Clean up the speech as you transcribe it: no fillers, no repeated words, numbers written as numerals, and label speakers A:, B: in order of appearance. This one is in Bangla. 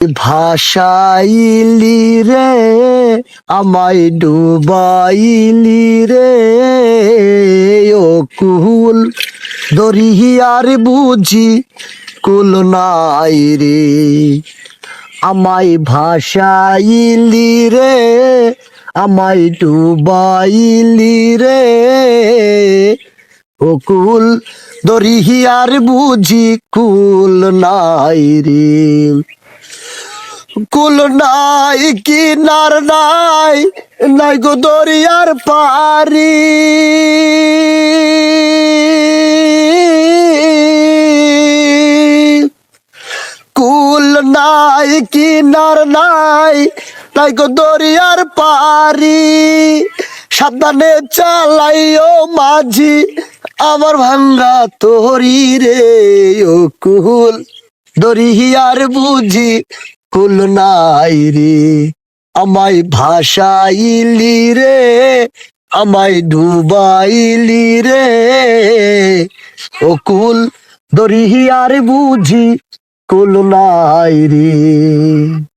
A: ভাসাইলি রে আমায় ডুবাইলি রে ও কুল দরিয়ার বুঝি কুল নাই রে আমায় ভাসাইলি রে আমায় ডুবাইলি রে ও কুল দরিয়ার বুঝি কুল নাই রে কুল নাই কিনার নাই নাই গো দরিয়ার পারি কুল নাই কিনার নাই নাই গো দরিয়ার পারি সাবধানে চালাইও মাঝি আমার ভাঙ্গা তোরি রে ও কুল দরিয়ার বুঝি কুল নাই রে আমায় ভাসাইলি রে আমায় ডুবাইলি রে ও কুল দরিয়ার বুঝি কুল নাই রে।